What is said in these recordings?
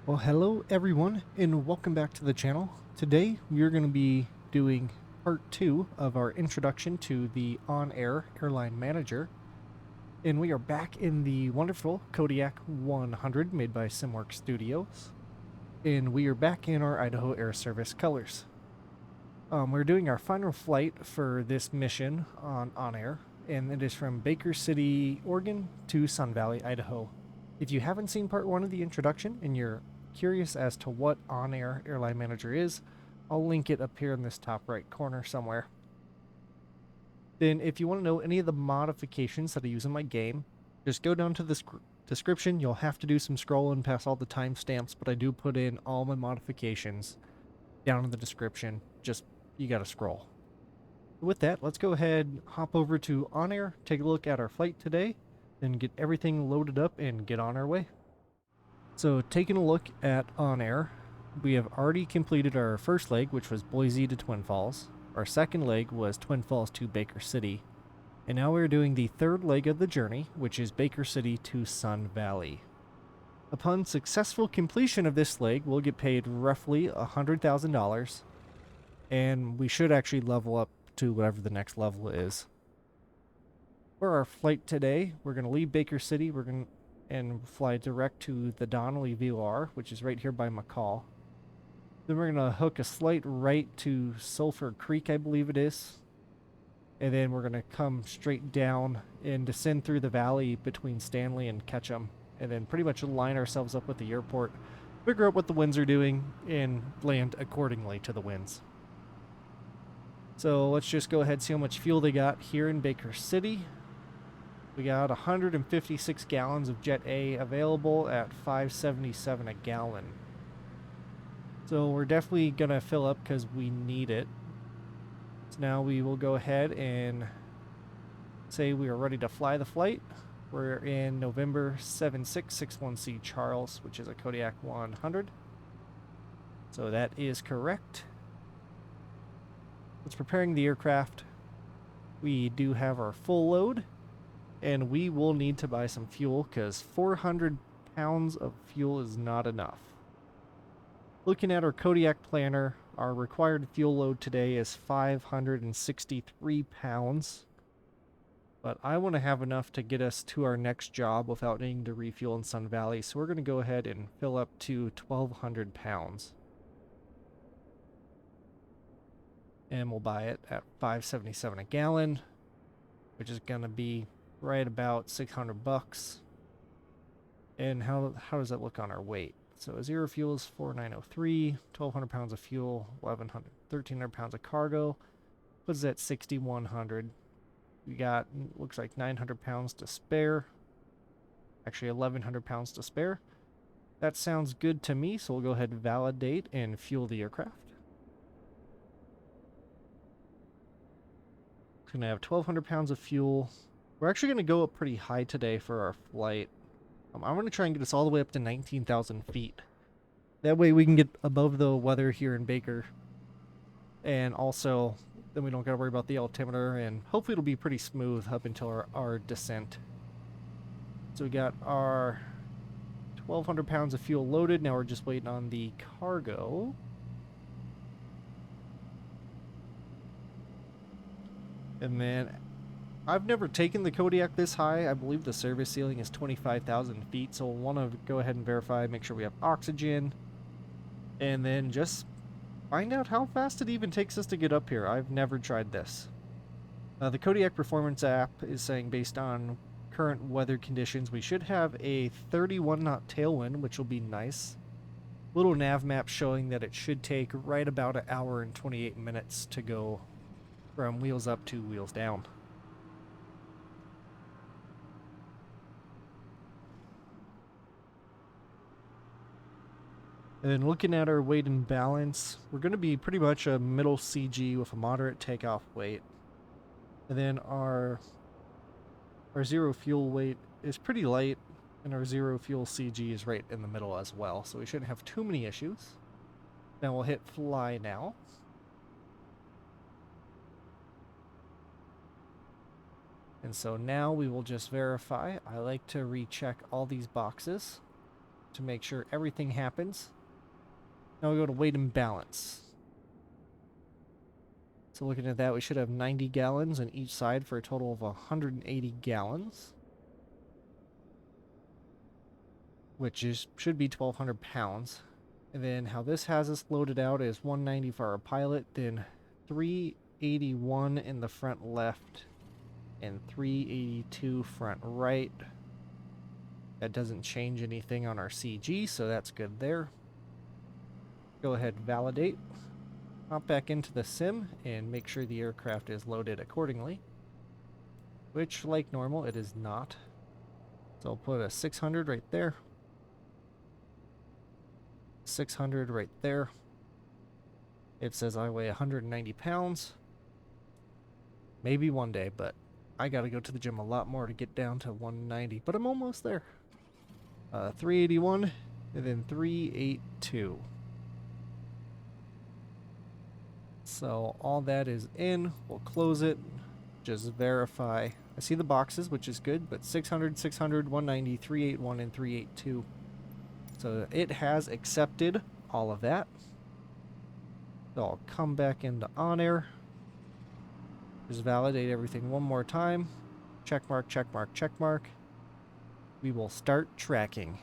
Well, hello everyone, and welcome back to the channel. Today we are going to be doing part 2 of our introduction to the OnAir Airline Manager, and we are back in the wonderful Kodiak 100 made by SimWorks Studios, and we are back in our Idaho Air Service colors. We're doing our final flight for this mission on OnAir, and it is from Baker City, Oregon to Sun Valley, Idaho. If you haven't seen part 1 of the introduction and you're curious as to what OnAir Airline Manager is, I'll link it up here in this top right corner somewhere. Then if you want to know any of the modifications that I use in my game, just go down to the description. You'll have to do some scrolling past all the timestamps, but I do put in all my modifications down in the description. Just, you gotta scroll. With that, let's go ahead, hop over to OnAir, take a look at our flight today, then get everything loaded up and get on our way. So taking a look at OnAir, we have already completed our first leg, which was Boise to Twin Falls. Our second leg was Twin Falls to Baker City. And now we're doing the third leg of the journey, which is Baker City to Sun Valley. Upon successful completion of this leg, we'll get paid roughly $100,000, and we should actually level up to whatever the next level is. For our flight today, we're going to leave Baker City. We're going to fly direct to the Donnelly VOR, which is right here by McCall. Then we're going to hook a slight right to Sulphur Creek, I believe it is. And then we're going to come straight down and descend through the valley between Stanley and Ketchum. And then pretty much line ourselves up with the airport, figure out what the winds are doing, and land accordingly to the winds. So let's just go ahead and see how much fuel they got here in Baker City. We got 156 gallons of Jet A available at $5.77 a gallon. So we're definitely going to fill up because we need it. So now we will go ahead and say we are ready to fly the flight. We're in November 7661C Charles, which is a Kodiak 100. So that is correct. It's preparing the aircraft. We do have our full load. And we will need to buy some fuel because 400 pounds of fuel is not enough. Looking at our Kodiak planner, our required fuel load today is 563 pounds. But I want to have enough to get us to our next job without needing to refuel in Sun Valley. So we're going to go ahead and fill up to 1,200 pounds. And we'll buy it at $5.77 a gallon, which is going to be right about 600 bucks. And how does that look on our weight? So zero fuel is 4,903, 1,200 pounds of fuel, 1,300 pounds of cargo. Puts it at 6,100. We got, looks like 900 pounds to spare. Actually 1,100 pounds to spare. That sounds good to me, so we'll go ahead and validate and fuel the aircraft. It's going to have 1,200 pounds of fuel. We're actually going to go up pretty high today for our flight. I'm going to try and get us all the way up to 19,000 feet. That way we can get above the weather here in Baker. And also, then we don't got to worry about the altimeter, and hopefully it'll be pretty smooth up until our descent. So we got our 1,200 pounds of fuel loaded. Now we're just waiting on the cargo. And then I've never taken the Kodiak this high. I believe the service ceiling is 25,000 feet, so we'll want to go ahead and verify, make sure we have oxygen, and then just find out how fast it even takes us to get up here. I've never tried this. The Kodiak Performance app is saying based on current weather conditions, we should have a 31 knot tailwind, which will be nice. Little nav map showing that it should take right about an hour and 28 minutes to go from wheels up to wheels down. And then looking at our weight and balance, we're going to be pretty much a middle CG with a moderate takeoff weight. And then our zero fuel weight is pretty light, and our zero fuel CG is right in the middle as well, so we shouldn't have too many issues. Now we'll hit fly now. And so now we will just verify. I like to recheck all these boxes to make sure everything happens. Now we go to weight and balance. So looking at that, we should have 90 gallons on each side for a total of 180 gallons. Which should be 1,200 pounds. And then how this has us loaded out is 190 for our pilot, then 381 in the front left, and 382 front right. That doesn't change anything on our CG, so that's good there. Go ahead and validate. Hop back into the sim and make sure the aircraft is loaded accordingly. Which, like normal, it is not. So I'll put a 600 right there. 600 right there. It says I weigh 190 pounds. Maybe one day, but I gotta go to the gym a lot more to get down to 190, but I'm almost there. 381 and then 382. So all that is in. We'll close it. Just verify. I see the boxes, which is good, but 600, 600, 190, 381, and 382. So it has accepted all of that. So I'll come back into OnAir. Just validate everything one more time. Check mark, check mark, check mark. We will start tracking.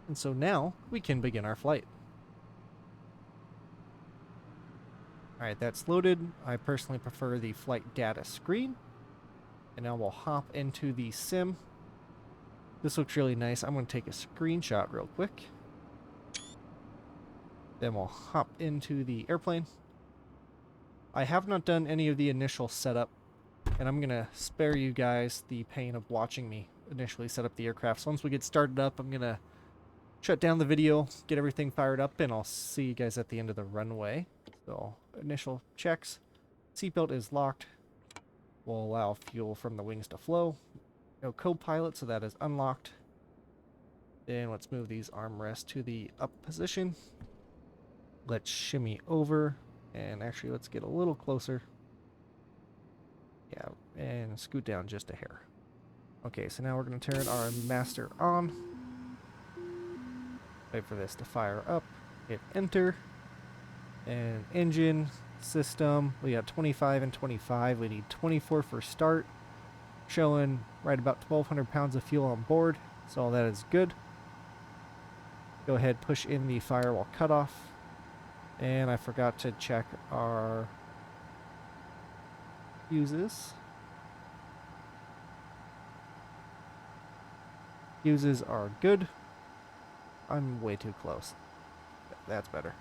And so now we can begin our flight. Alright, that's loaded. I personally prefer the flight data screen. And now we'll hop into the sim. This looks really nice. I'm going to take a screenshot real quick. Then we'll hop into the airplane. I have not done any of the initial setup, and I'm going to spare you guys the pain of watching me initially set up the aircraft. So once we get started up, I'm going to shut down the video, get everything fired up, and I'll see you guys at the end of the runway. So initial checks. Seatbelt is locked. We'll allow fuel from the wings to flow. No co-pilot, so that is unlocked. Then let's move these armrests to the up position. Let's shimmy over, and actually let's get a little closer. Yeah, and scoot down just a hair. Okay, so now we're going to turn our master on. Wait for this to fire up. Hit enter. And engine, system, we got 25 and 25. We need 24 for start. Showing right about 1,200 pounds of fuel on board, so all that is good. Go ahead, push in the firewall cutoff. And I forgot to check our fuses. Fuses are good. I'm way too close. That's better.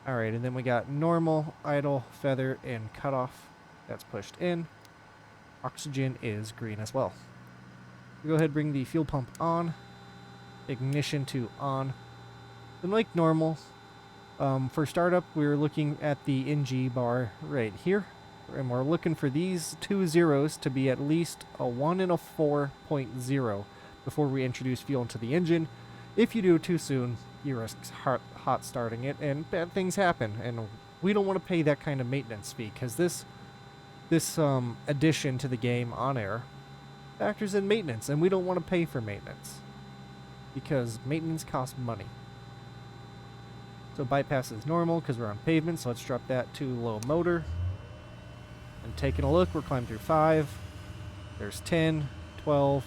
Alright, and then we got normal, idle, feather, and cutoff. That's pushed in. Oxygen is green as well. Go ahead, bring the fuel pump on. Ignition to on. Then like normal, for startup, we're looking at the NG bar right here. And we're looking for these two zeros to be at least a 1 and a 4.0 before we introduce fuel into the engine. If you do it too soon, you risk hot starting it, and bad things happen. And we don't want to pay that kind of maintenance fee, because this addition to the game, OnAir, factors in maintenance, and we don't want to pay for maintenance because maintenance costs money. So bypass is normal because we're on pavement, so let's drop that to low motor. And taking a look, we're climbing through 5. There's 10, 12,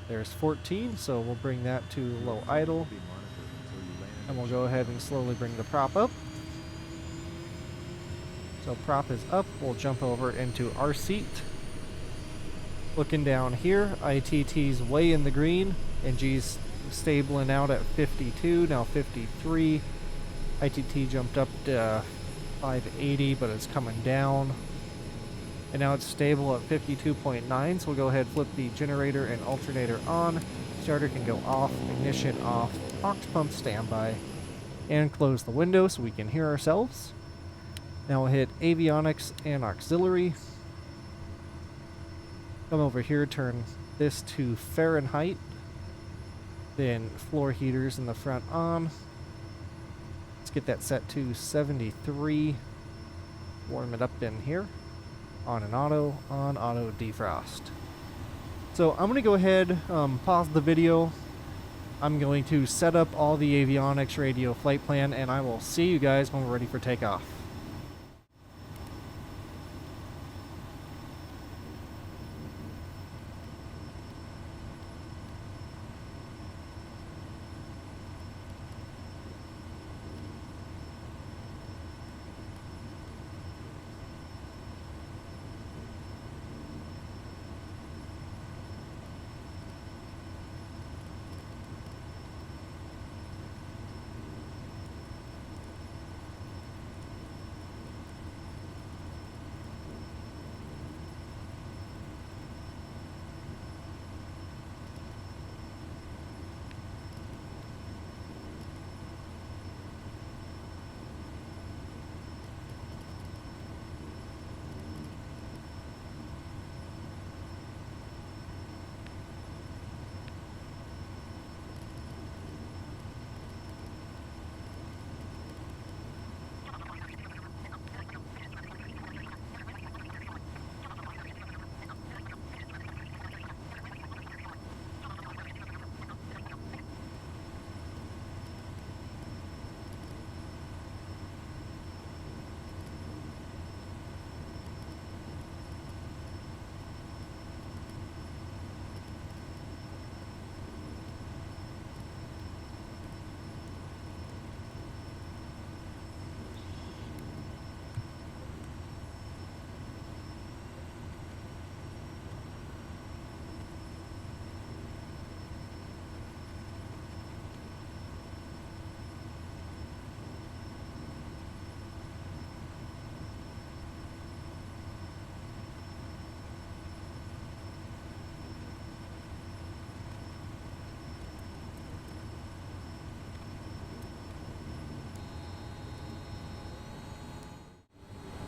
there's 14, so we'll bring that to low idle. And we'll go ahead and slowly bring the prop up. So prop is up, we'll jump over into our seat. Looking down here, ITT's way in the green, NG's stabling out at 52, now 53. ITT jumped up to 580, but it's coming down. And now it's stable at 52.9, so we'll go ahead and flip the generator and alternator on. Starter can go off, ignition off, aux pump standby, and close the window so we can hear ourselves. Now we'll hit Avionics and auxiliary. Come over here, turn this to Fahrenheit. Then floor heaters in the front on. Let's get that set to 73. Warm it up in here. On auto defrost. So I'm going to go ahead, pause the video. I'm going to set up all the Avionics radio flight plan, and I will see you guys when we're ready for takeoff.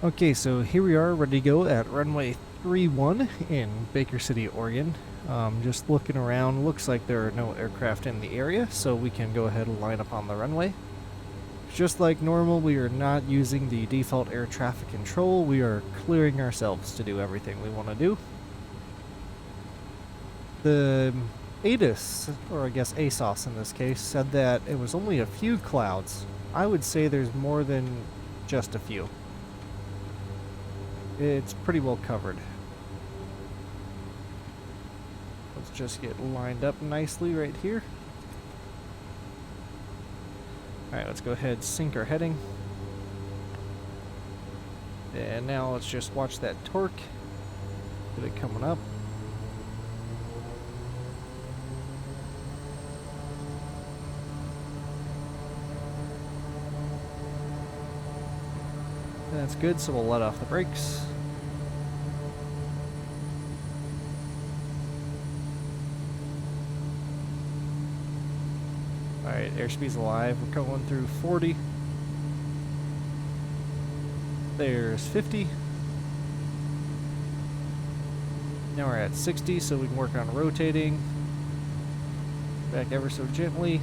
Okay, so here we are ready to go at runway 31 in Baker City, Oregon. Just looking around, looks like there are no aircraft in the area, so we can go ahead and line up on the runway. Just like normal, we are not using the default air traffic control. We are clearing ourselves to do everything we want to do. The ATIS, or I guess ASOS in this case, said that it was only a few clouds. I would say there's more than just a few. It's pretty well covered. Let's just get lined up nicely right here. Alright, let's go ahead and sync our heading. And now let's just watch that torque. Get it coming up. That's good, so we'll let off the brakes. Alright, airspeed's alive. We're going through 40. There's 50. Now we're at 60, so we can work on rotating. Back ever so gently.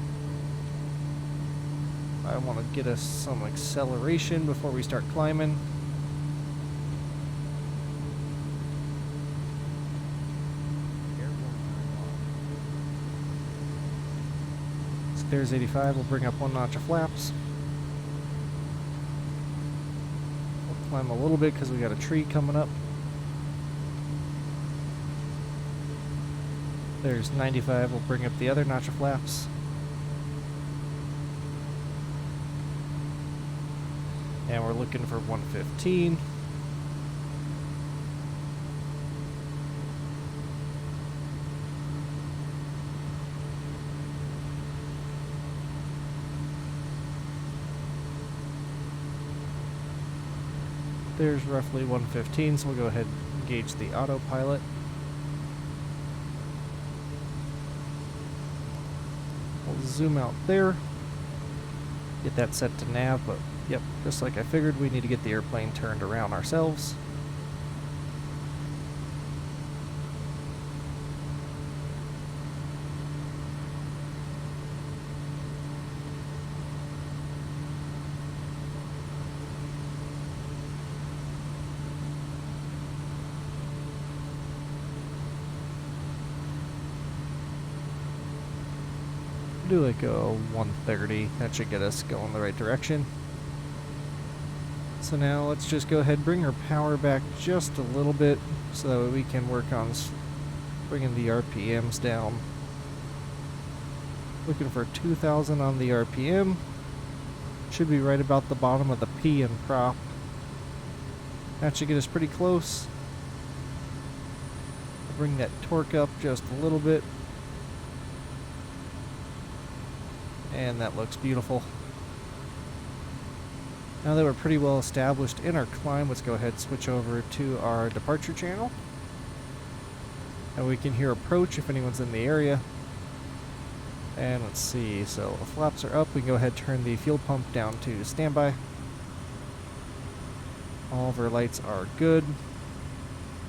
I want to get us some acceleration before we start climbing. There's 85. We'll bring up one notch of flaps. We'll climb a little bit because we got a tree coming up. There's 95. We'll bring up the other notch of flaps. And we're looking for 115. There's roughly 115, so we'll go ahead and engage the autopilot. We'll zoom out there. Get that set to nav, but yep, just like I figured, we need to get the airplane turned around ourselves. Do like a 130. That should get us going the right direction. So now let's just go ahead and bring our power back just a little bit so that we can work on bringing the RPMs down. Looking for 2,000 on the RPM. Should be right about the bottom of the P in prop. That should get us pretty close. Bring that torque up just a little bit. And that looks beautiful. Now that we're pretty well established in our climb, let's go ahead and switch over to our departure channel. And we can hear approach if anyone's in the area. And let's see, so the flaps are up. We can go ahead and turn the fuel pump down to standby. All of our lights are good.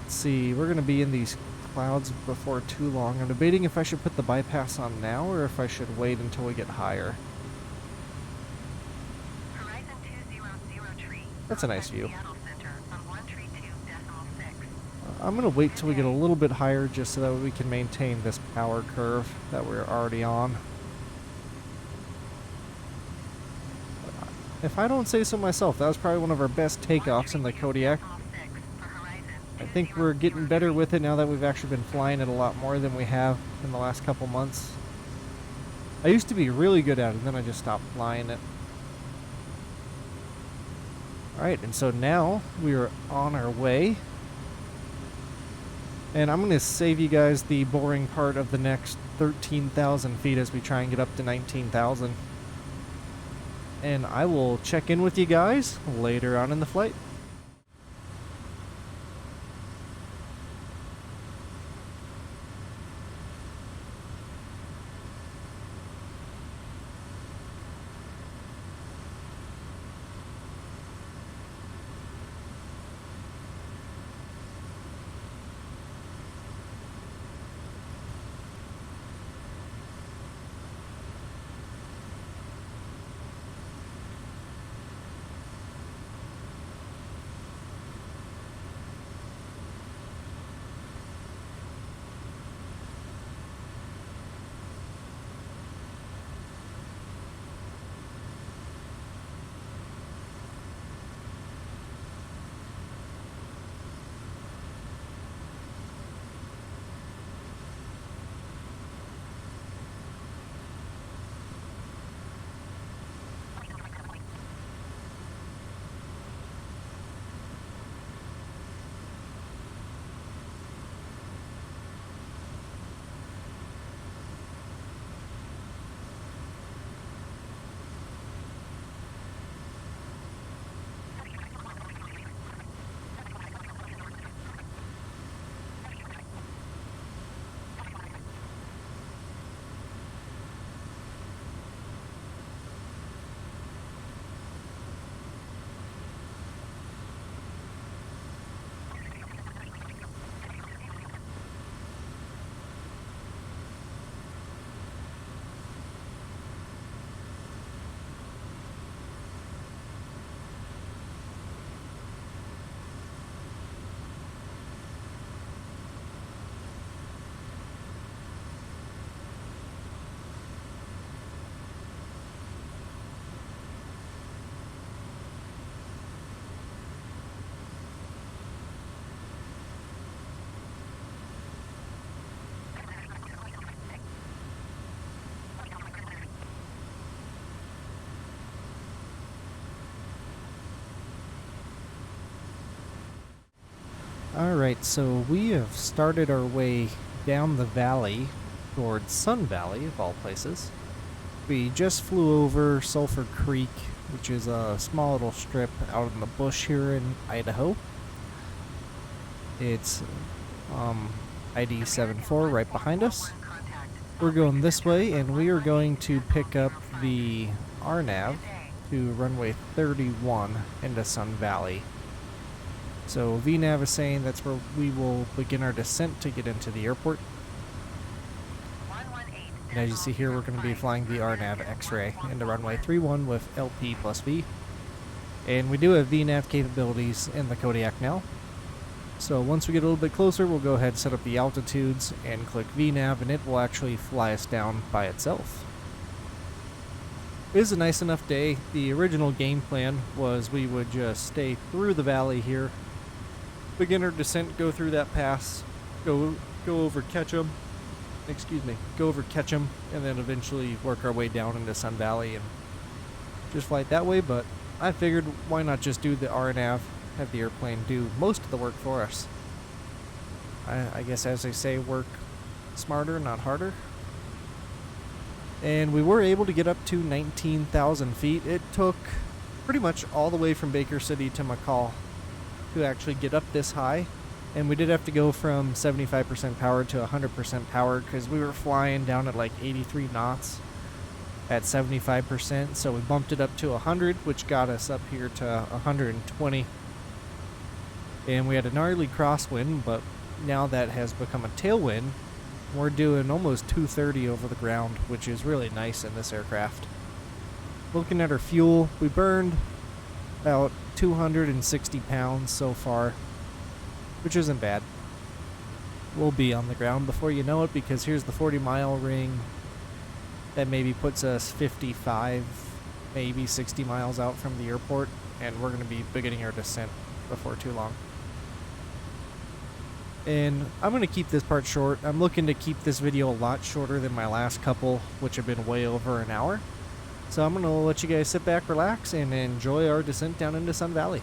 Let's see, we're going to be in these clouds before too long. I'm debating if I should put the bypass on now or if I should wait until we get higher. That's a nice view. I'm going to wait till we get a little bit higher just so that we can maintain this power curve that we're already on. If I don't say so myself, that was probably one of our best takeoffs in the Kodiak. I think we're getting better with it now that we've actually been flying it a lot more than we have in the last couple months. I used to be really good at it, and then I just stopped flying it. Alright, and so now we are on our way. And I'm going to save you guys the boring part of the next 13,000 feet as we try and get up to 19,000. And I will check in with you guys later on in the flight. Alright, so we have started our way down the valley towards Sun Valley, of all places. We just flew over Sulphur Creek, which is a small little strip out in the bush here in Idaho. It's ID 74 right behind us. We're going this way, and we are going to pick up the RNAV to runway 31 into Sun Valley. So VNAV is saying that's where we will begin our descent to get into the airport. And as you see here, we're going to be flying the RNAV X-ray into runway 31 with LP plus V. And we do have VNAV capabilities in the Kodiak now. So once we get a little bit closer, we'll go ahead and set up the altitudes and click VNAV, and it will actually fly us down by itself. It is a nice enough day. The original game plan was we would just stay through the valley here, begin our descent, go through that pass, go over Ketchum, and then eventually work our way down into Sun Valley and just fly it that way. But I figured, why not just do the RNAV, have the airplane do most of the work for us. I guess, as they say, work smarter, not harder. And we were able to get up to 19,000 feet. It took pretty much all the way from Baker City to McCall to actually get up this high. And we did have to go from 75% power to 100% power because we were flying down at like 83 knots at 75%. So we bumped it up to 100, which got us up here to 120. And we had a gnarly crosswind, but now that has become a tailwind. We're doing almost 230 over the ground, which is really nice in this aircraft. Looking at our fuel, we burned about 260 pounds so far, which isn't bad. We'll be on the ground before you know it, because here's the 40-mile ring. That maybe puts us 55, maybe 60 miles out from the airport, and we're going to be beginning our descent before too long. And I'm going to keep this part short. I'm looking to keep this video a lot shorter than my last couple, which have been way over an hour. So I'm going to let you guys sit back, relax, and enjoy our descent down into Sun Valley.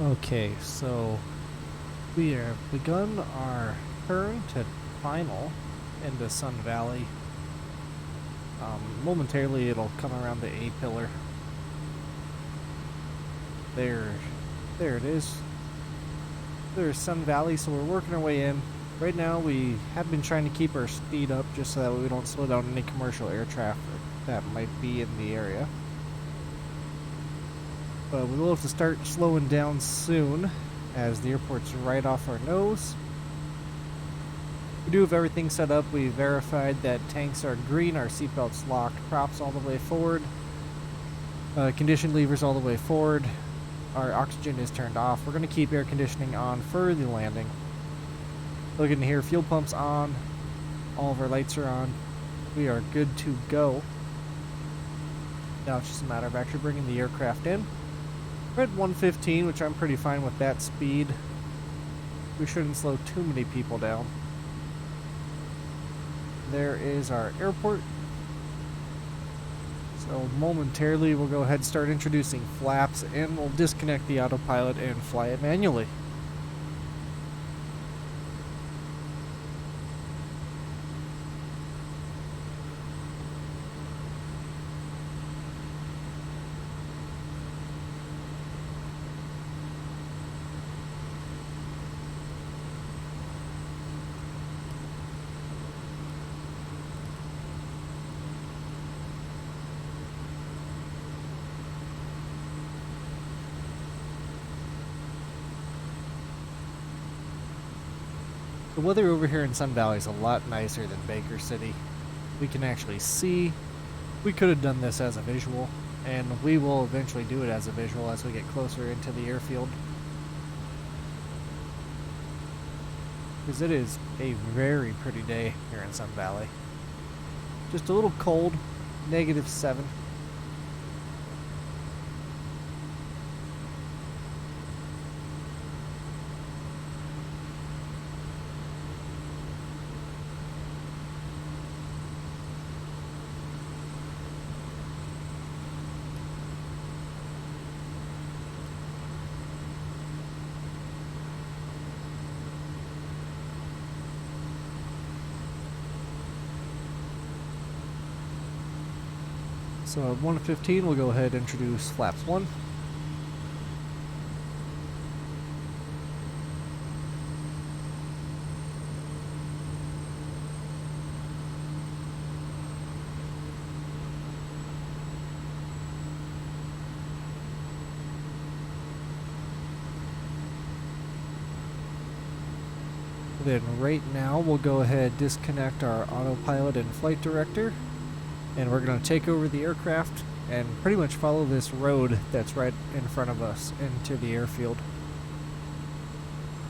Okay, so we have begun our turn to final into Sun Valley. Momentarily it'll come around the A pillar. There it is. There's Sun Valley, so we're working our way in. Right now we have been trying to keep our speed up just so that we don't slow down any commercial air traffic that might be in the area. But we will have to start slowing down soon, as the airport's right off our nose. We do have everything set up. We verified that tanks are green, our seatbelts locked, props all the way forward, condition levers all the way forward. Our oxygen is turned off. We're going to keep air conditioning on for the landing. Looking here, fuel pumps on, all of our lights are on. We are good to go. Now it's just a matter of actually bringing the aircraft in. We're at 115, which I'm pretty fine with that speed. We shouldn't slow too many people down. There is our airport. So momentarily we'll go ahead and start introducing flaps, and we'll disconnect the autopilot and fly it manually. The weather over here in Sun Valley is a lot nicer than Baker City. We can actually see. We could have done this as a visual, and we will eventually do it as a visual as we get closer into the airfield. Because it is a very pretty day here in Sun Valley. Just a little cold, -7. So at 1:15, we'll go ahead and introduce flaps 1. Then right now, we'll go ahead disconnect our autopilot and flight director. And we're going to take over the aircraft and pretty much follow this road that's right in front of us into the airfield.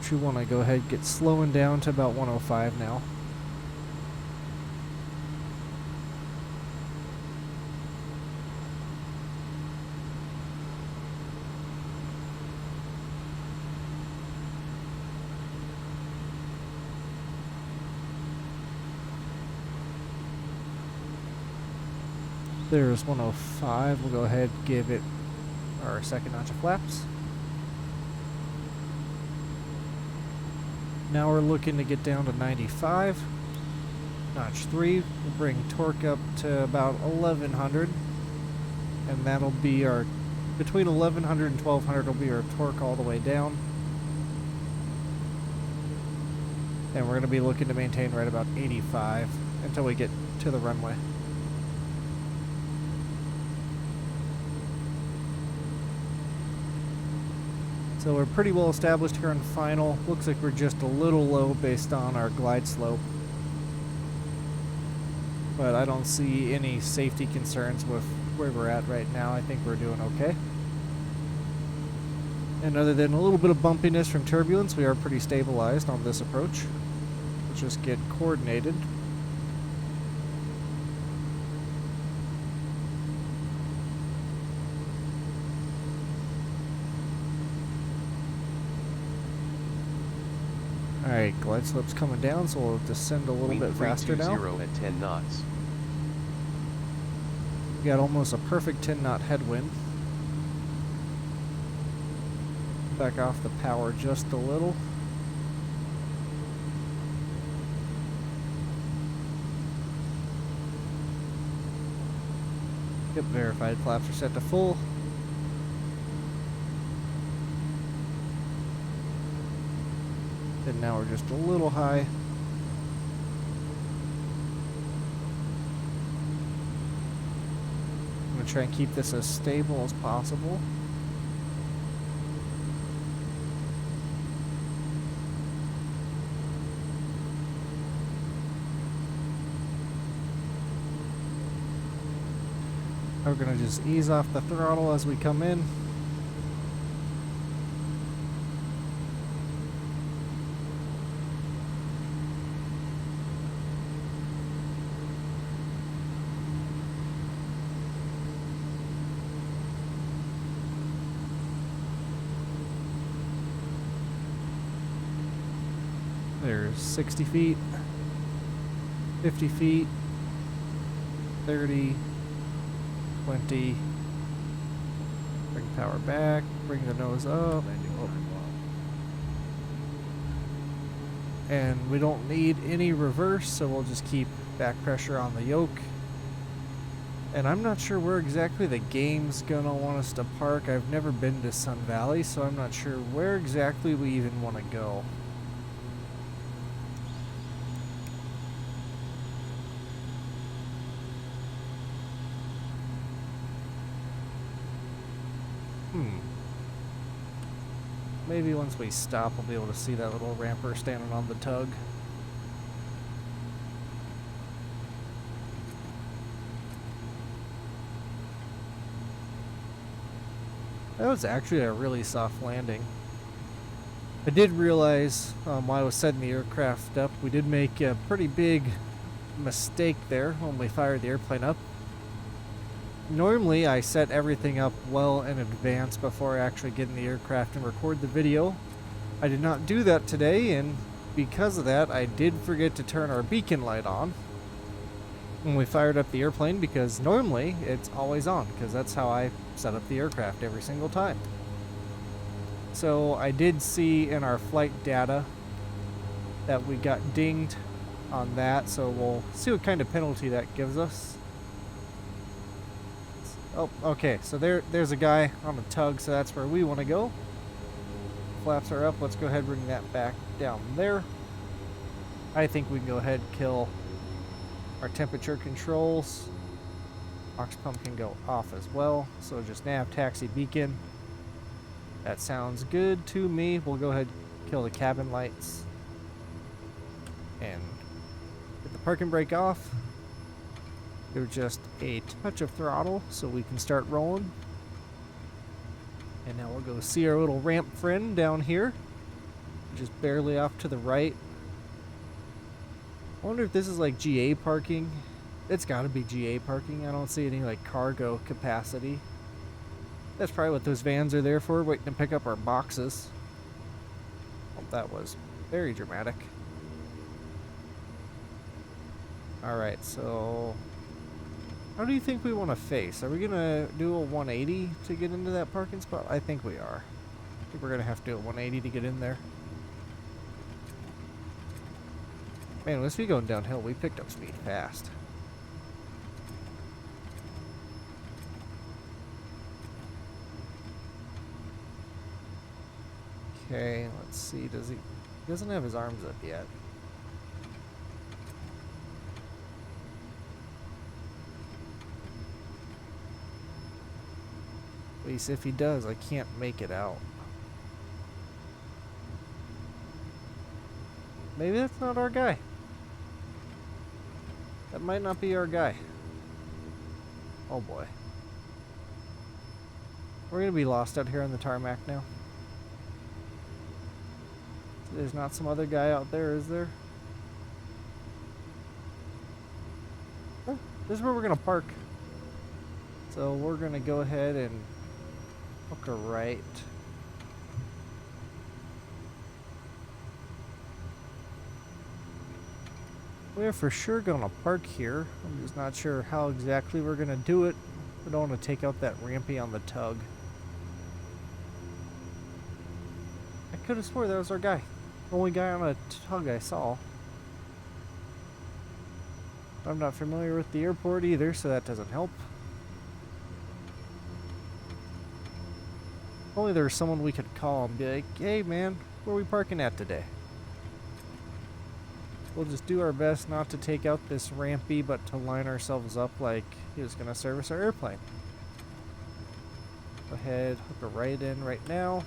We want to go ahead and get slowing down to about 105 now. There's 105. We'll go ahead and give it our second notch of flaps. Now we're looking to get down to 95. Notch 3. We'll bring torque up to about 1100. And that'll be our, between 1100 and 1200 will be our torque all the way down. And we're going to be looking to maintain right about 85 until we get to the runway. So we're pretty well established here on final. Looks like we're just a little low based on our glide slope. But I don't see any safety concerns with where we're at right now. I think we're doing okay. And other than a little bit of bumpiness from turbulence, we are pretty stabilized on this approach. Let's just get coordinated. Alright, glide slope's coming down, so we'll descend a little bit faster now. 320 at 10 knots. We got almost a perfect 10 knot headwind. Back off the power just a little. Yep, verified flaps are set to full. And now we're just a little high. I'm going to try and keep this as stable as possible. We're going to just ease off the throttle as we come in. There's 60 feet, 50 feet, 30, 20, bring power back, bring the nose up, and we don't need any reverse, so we'll just keep back pressure on the yoke. And I'm not sure where exactly the game's gonna want us to park. I've never been to Sun Valley, so I'm not sure where exactly we even want to go. Maybe once we stop, we'll be able to see that little ramper standing on the tug. That was actually a really soft landing. I did realize while I was setting the aircraft up, we did make a pretty big mistake there when we fired the airplane up. Normally, I set everything up well in advance before I actually get in the aircraft and record the video. I did not do that today, and because of that, I did forget to turn our beacon light on when we fired up the airplane, because normally it's always on, because that's how I set up the aircraft every single time. So I did see in our flight data that we got dinged on that, so we'll see what kind of penalty that gives us. Oh, okay, so there's a guy on the tug, so that's where we want to go. Flaps are up. Let's go ahead and bring that back down there. I think we can go ahead and kill our temperature controls. Ox pump can go off as well, so just nav taxi beacon. That sounds good to me. We'll go ahead and kill the cabin lights and get the parking brake off. Do just a touch of throttle so we can start rolling. And now we'll go see our little ramp friend down here, just barely off to the right. I wonder if this is like GA parking. It's got to be GA parking. I don't see any like cargo capacity. That's probably what those vans are there for, waiting to pick up our boxes. Well, that was very dramatic. Alright, so how do you think we want to face? Are we going to do a 180 to get into that parking spot? I think we are. I think we're going to have to do a 180 to get in there. Man, once we going downhill, we picked up speed fast. Okay, let's see. He doesn't have his arms up yet. At least if he does, I can't make it out. Maybe that's not our guy. That might not be our guy. Oh boy. We're gonna be lost out here on the tarmac now. So there's not some other guy out there, is there? Oh, this is where we're gonna park. So we're gonna go ahead and hook a right. We're for sure gonna park here. I'm just not sure how exactly we're gonna do it. We don't want to take out that rampy on the tug. I could have swore that was our guy. Only guy on a tug I saw. I'm not familiar with the airport either, so that doesn't help. only there was someone we could call and be like, hey man, where are we parking at today? We'll just do our best not to take out this rampy, but to line ourselves up like he was going to service our airplane. Go ahead, hook a right in right now.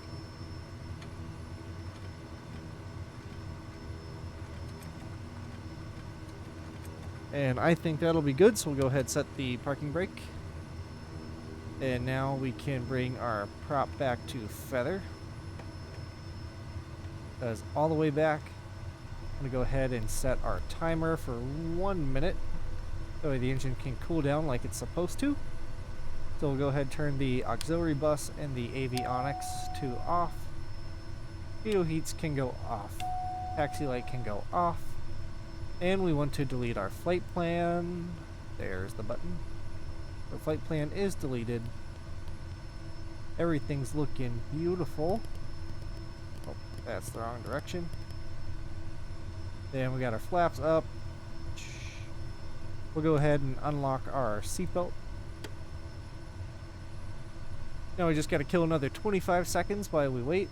And I think that'll be good, so we'll go ahead and set the parking brake. And now we can bring our prop back to feather. That is all the way back. I'm going to go ahead and set our timer for 1 minute. That way the engine can cool down like it's supposed to. So we'll go ahead and turn the auxiliary bus and the Avionics to off. Veto heats can go off. Taxi light can go off. And we want to delete our flight plan. There's the button. The flight plan is deleted. Everything's looking beautiful. Oh, that's the wrong direction. Then we got our flaps up. We'll go ahead and unlock our seatbelt. Now we just got to kill another 25 seconds while we wait.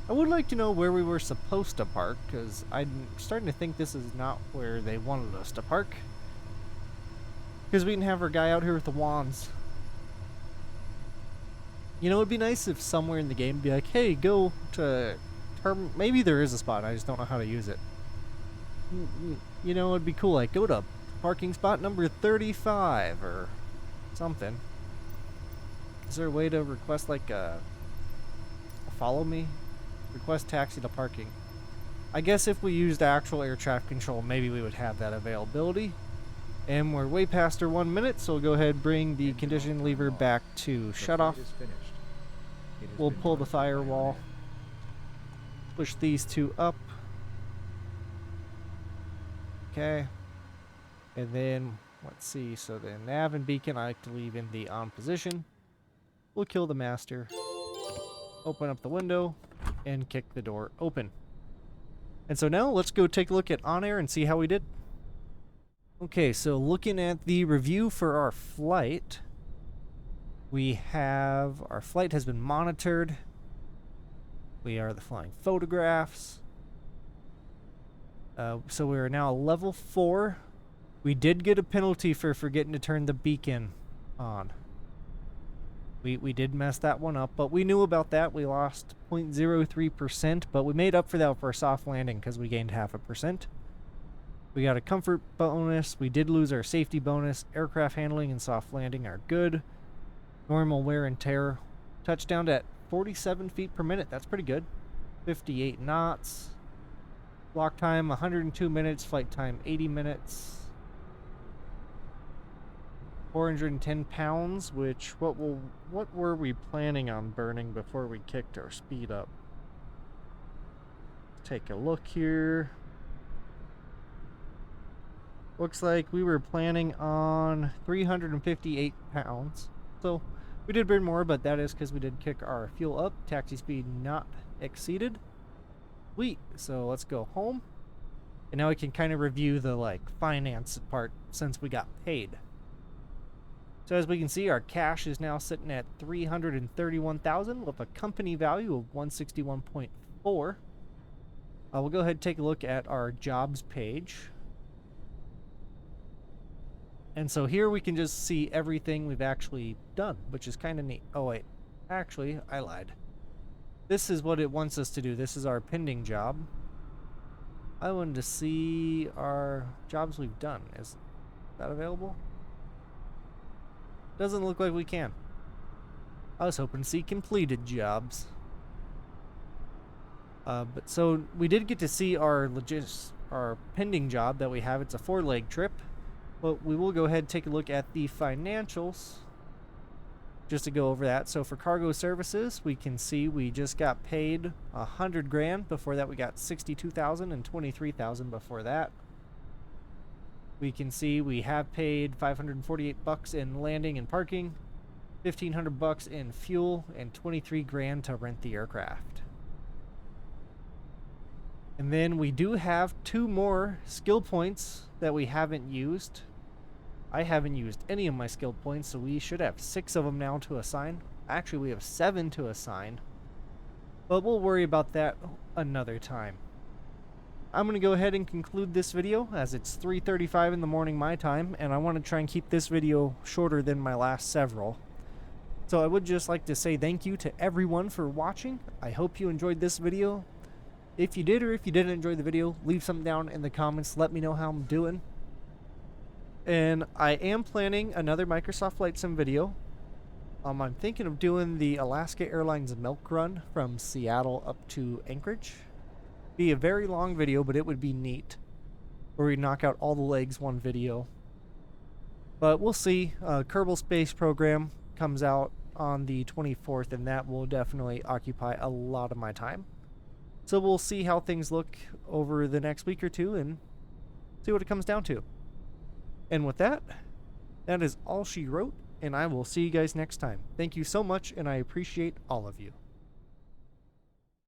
I would like to know where we were supposed to park, because I'm starting to think this is not where they wanted us to park. Because we didn't have our guy out here with the wands. You know, it'd be nice if somewhere in the game would be like, hey, go to... Maybe there is a spot, I just don't know how to use it. You know, it'd be cool, like, go to parking spot number 35, or something. Is there a way to request, like, a follow me? Request taxi to parking. I guess if we used actual air traffic control, maybe we would have that availability. And we're way past our 1 minute, so we'll go ahead and bring the condition lever back to shut off. We'll pull the firewall. Push these two up. Okay. And then, let's see, so the nav and beacon I like to leave in the on position. We'll kill the master. Open up the window and kick the door open. And so now let's go take a look at OnAir and see how we did. Okay, so looking at the review for our flight, we have our flight has been monitored. We are the flying photographs. So we are now level 4. We did get a penalty for forgetting to turn the beacon on. We did mess that one up, but we knew about that. We lost 0.03%, but we made up for that for our soft landing because we gained 0.5%. We got a comfort bonus. We did lose our safety bonus. Aircraft handling and soft landing are good. Normal wear and tear. Touchdown at 47 feet per minute. That's pretty good. 58 knots. Block time 102 minutes. Flight time 80 minutes. 410 pounds, which what were we planning on burning before we kicked our speed up? Take a look here. Looks like we were planning on 358 pounds. So we did burn more, but that is because we did kick our fuel up. Taxi speed not exceeded. Sweet. So let's go home. And now we can kind of review the finance part since we got paid. So as we can see, our cash is now sitting at $331,000 with a company value of $161.4. We'll go ahead and take a look at our jobs page. And so here we can just see everything we've actually done, which is kind of neat. Oh wait, actually, I lied. This is what it wants us to do. This is our pending job. I wanted to see our jobs we've done. Is that available? Doesn't look like we can. I was hoping to see completed jobs. But so we did get to see our pending job that we have. It's a 4-leg trip. But we will go ahead and take a look at the financials just to go over that. So for cargo services, we can see we just got paid $100,000. Before that, we got $62,000 and $23,000 before that. We can see we have paid $548 in landing and parking, $1,500 in fuel, and $23,000 to rent the aircraft. And then we do have 2 more skill points that we haven't used. I haven't used any of my skill points, so we should have 6 of them now to assign. Actually, we have 7 to assign, but we'll worry about that another time. I'm going to go ahead and conclude this video as it's 3:35 in the morning my time, and I want to try and keep this video shorter than my last several. So I would just like to say thank you to everyone for watching. I hope you enjoyed this video. If you did or if you didn't enjoy the video, leave something down in the comments. Let me know how I'm doing. And I am planning another Microsoft Flight Sim video. I'm thinking of doing the Alaska Airlines milk run from Seattle up to Anchorage. Be a very long video, but it would be neat, where we knock out all the legs one video. But we'll see. Kerbal Space Program comes out on the 24th, and that will definitely occupy a lot of my time. So we'll see how things look over the next week or two and see what it comes down to. And with that, that is all she wrote, and I will see you guys next time. Thank you so much, and I appreciate all of you.